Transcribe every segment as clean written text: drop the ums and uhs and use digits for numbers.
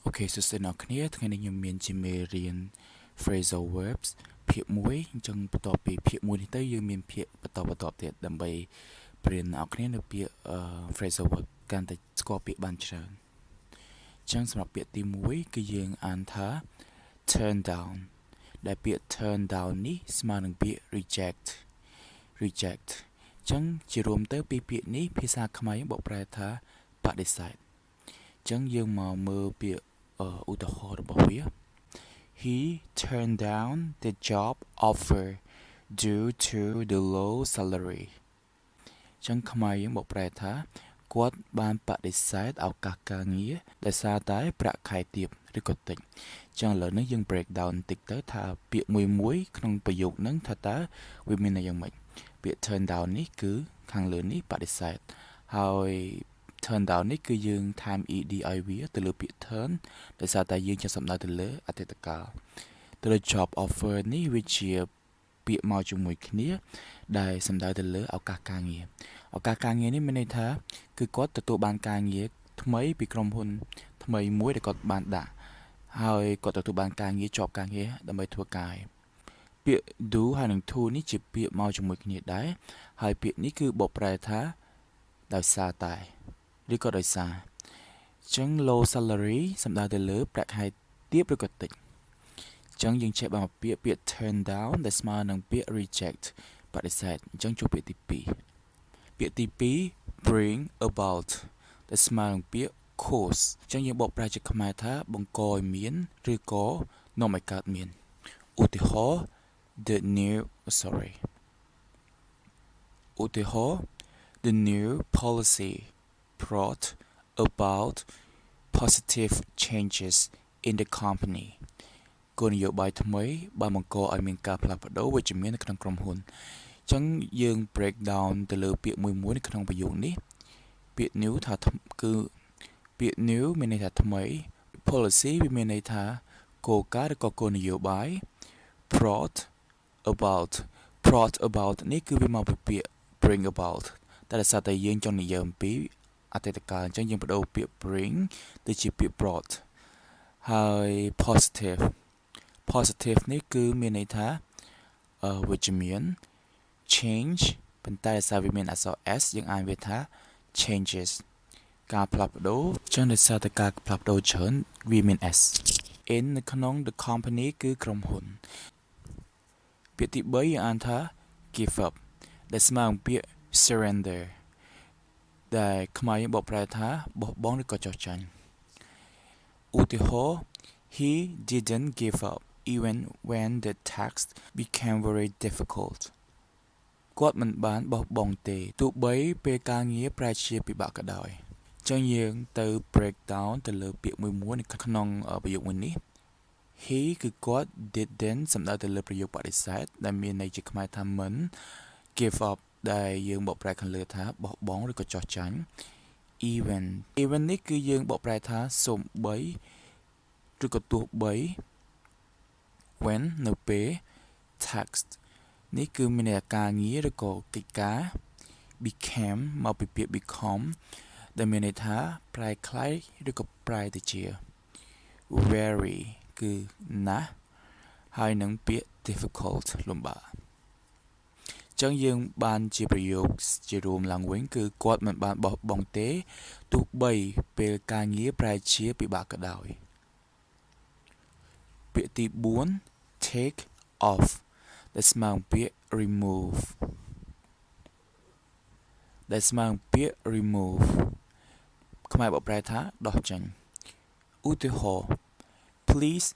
Ok, so sẽ nóiគ្នាថ្ងៃនេះខ្ញុំមានជាមេរៀន phrasal verbs ភាគមួយអញ្ចឹងបន្ទាប់ពីភាគមួយនេះទៅយើងមានភាគបន្តទៀតដើម្បីបរៀនអ្នកគ្នានៅពាក្យphrasal verb កាន់តែស្គាល់ពាក្យបានច្រើនអញ្ចឹងសម្រាប់ពាក្យទី1គឺយើងអានថា turn down ដែលពាក្យ turn down នេះស្មើនឹងពាក្យ reject អញ្ចឹងជារួមទៅពីពាក្យនេះភាសាខ្មែរបកប្រែថាបដិសេធអញ្ចឹងយើងមកមើលពាក្យឧទាហរណ៍របស់វា He turned down the job offer due to the low salary ចឹងខ្មែរយើងបកប្រែថាគាត់បានបដិសេធឱកាសការងារដោយសារតែប្រាក់ខែទាបឬក៏តិចចឹងឥឡូវនេះយើង break down បន្តិចទៅថាពាក្យមួយក្នុងប្រយោគហ្នឹងថាតើវាមានន័យយ៉ាងម៉េចពាក្យ turn down នេះគឺខាងលើនេះបដិសេធហើយ turn down នេះគឺយើងថែម ed ឲ្យវាទៅលើពាក្យ turn ដោយសារតែយើងចង់សំដៅទៅលើអតីតកាលទៅលើ job offer នេះវាជាពាក្យមកជាមួយគ្នាដែលសំដៅទៅលើឱកាសការងារឱកាសការងារនេះមានន័យថាគឺគាត់ទទួលបានការងារថ្មីពីក្រុមហ៊ុនថ្មីមួយដែលគាត់បានដាក់ហើយគាត់ទទួលបានការងារជាប់ការងារដើម្បីធ្វើការពាក្យ do ហើយនឹង to នេះជាពាក្យមកជាមួយគ្នាដែរហើយពាក្យនេះគឺបកប្រែថាដោយសារតែឬក៏ដោយសារអញ្ចឹង low salary សំដៅទៅលើប្រាក់ខែទាបឬក៏តិចអញ្ចឹងយើងចេះបានពាក្យ turn down ដែលស្មើនឹងពាក្យ reject បដិសេធអញ្ចឹងជួបពាក្យទី2ពាក្យទី2 bring about ដែលស្មើនឹងពាក្យ cause អញ្ចឹងយើងបកប្រែជាខ្មែរថាបង្កឲ្យមានឬក៏នាំឲ្យកើតមានឧទាហរណ៍ the new policy brought about positive changes in the company គោលនយោបាយថ្មីបានបង្កឲ្យមានការផ្លាស់ប្ដូរវិជ្ជមាននៅក្នុងក្រុមហ៊ុនអញ្ចឹងយើង break down ទៅលើពាក្យមួយនៅក្នុងប្រយោគនេះពាក្យ new ថាគឺពាក្យ new មានន័យថាថ្មី policy វាមានន័យថាគោលការណ៍ឬក៏គោលនយោបាយ brought about នេះគឺវាមកពីពាក្យ bring about តែដោយសារតែយើងចង់និយាយអំពីអតីតកាលអញ្ចឹងយើងបដូរពាក្យ bring ទៅជាពាក្យ brought ហើយ positive នេះគឺមានន័យថាវិជ្ជមាន change ប៉ុន្តែដោយសារវាមានអក្សរ s យើងអានវាថា changes ការផ្លាស់ប្ដូរចឹងដោយសារតែការផ្លាស់ប្ដូរច្រើនវាមាន s in នៅក្នុង the company គឺក្រុមហ៊ុនពាក្យទី3យើងអានថា give up ដែលស្មើនឹងពាក្យ surrender ដែលខ្មែរយើងបកប្រែថាបោះបង់ឬក៏ចោះចាញ់ឧទាហរណ៍ he didn't give up even when the task became very difficult គាត់មិនបានបោះបង់ទេទោះបីពេលការងារប្រែជាពិបាកក៏ដោយចឹងយើងទៅ break down ទៅលើពាក្យមួយនៅក្នុងប្រយោគមួយនេះ he គឺគាត់ didn't សំដៅទៅលើប្រយោគបដិសេធដែលមានន័យជាខ្មែរថាមិន give up ដែលយើងបកប្រែខាងលើថាបោះបង់ឬក៏ចោះចាញ់ even នេះគឺយើងបកប្រែថាសូម្បីឬក៏ទោះបី when នៅពេល text នេះគឺមានន័យថាការងារឬក៏កិច្ចការ became មកពីពាក្យ become ដែលមានន័យថាប្រែក្លាយឬក៏ប្រែទៅជា very គឺណាស់ហើយនឹងពាក្យ difficult លំបាកចឹងយើងបានជាប្រយោគជារួមឡើងវិញគឺគាត់មិនបានបោះបង់ទេទោះបីពេលការងារប្រែជាពិបាកក៏ដោយពាក្យទី4 take off ដែលស្មើនឹងពាក្យ remove ខ្មែរបកប្រែថាដោះចេញឧទាហរណ៍ please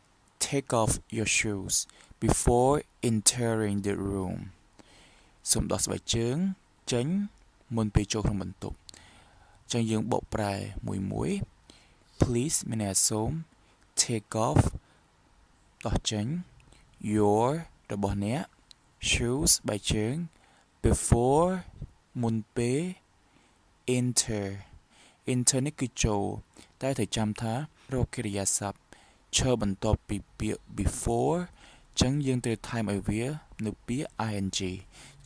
take off your shoes before entering the room សូមដោះស្បែកជើងចេញមុនពេលចូលក្នុងបន្ទប់ចឹងយើងបកប្រែមួយ please មានន័យថាសូម take off ដោះចេញ your របស់អ្នក shoes ស្បែកជើង before មុនពេល enter នេះគឺចូលតែត្រូវចាំថារកកិរិយាសព្ទឈរបន្ទាប់ពីពាក្យ before ចឹងយើងត្រូវថែមឲ្យវានៅពាក្យ ing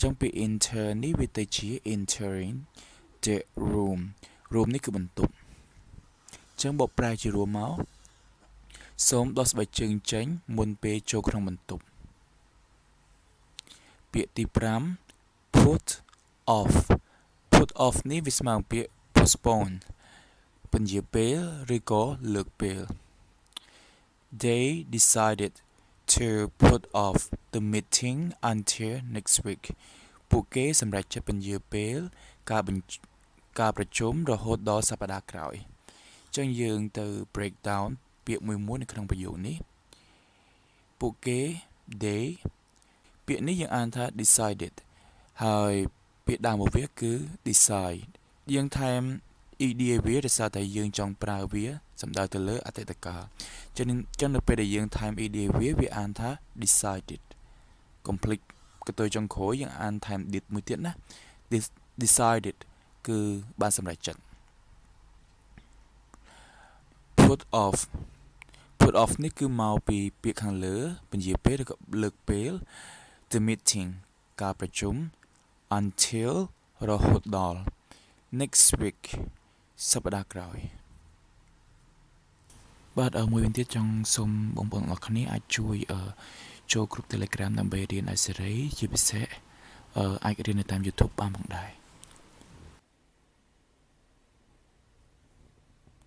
ចឹងពាក្យ enter នេះវាទៅជា entering the room នេះគឺបន្ទប់ចឹងបកប្រែជារួមមក សូមដោះស្បែកជើងចេញមុនពេលចូលក្នុងបន្ទប់ពាក្យទី5 put off នេះវាស្មើនឹងពាក្យ postpone ពន្យាពេលឬក៏លើកពេល They decided to put off the meeting until next week ពួកគេសម្រេចចិត្តពន្យាពេលការប្រជុំរហូតដល់សប្តាហ៍ក្រោយចឹងយើងទៅ break down ពាក្យមួយនៅក្នុងប្រយោគនេះពួកគេ they ពាក្យនេះយើងអានថា decided ហើយពាក្យដើមរបស់វាគឺ decide យើងថែម ed វាដោយសារតែយើងចង់ប្រើវាសំដៅទៅលើអតីតកាលចឹងនៅពេលដែលយើងថែម ed វាអានថា decided complete កន្ទុយចុងក្រោយយើងអានថែម did មួយទៀតណា decided គឺបានសម្រេចចិត្ត put off នេះគឺមកពីពាក្យខាងលើពន្យាពេលឬក៏លើកពេល the meeting ការប្រជុំ until រហូតដល់ next week សប្តាហ៍ក្រោយបាទមួយវិញទៀតចង់សូមបងប្អូនទាំងអស់គ្នាអាចជួយចូលក្រុម Telegram ដើម្បីរៀនឲ្យសេរីជាពិសេសអាចរៀននៅតាម YouTube បានផងដែរ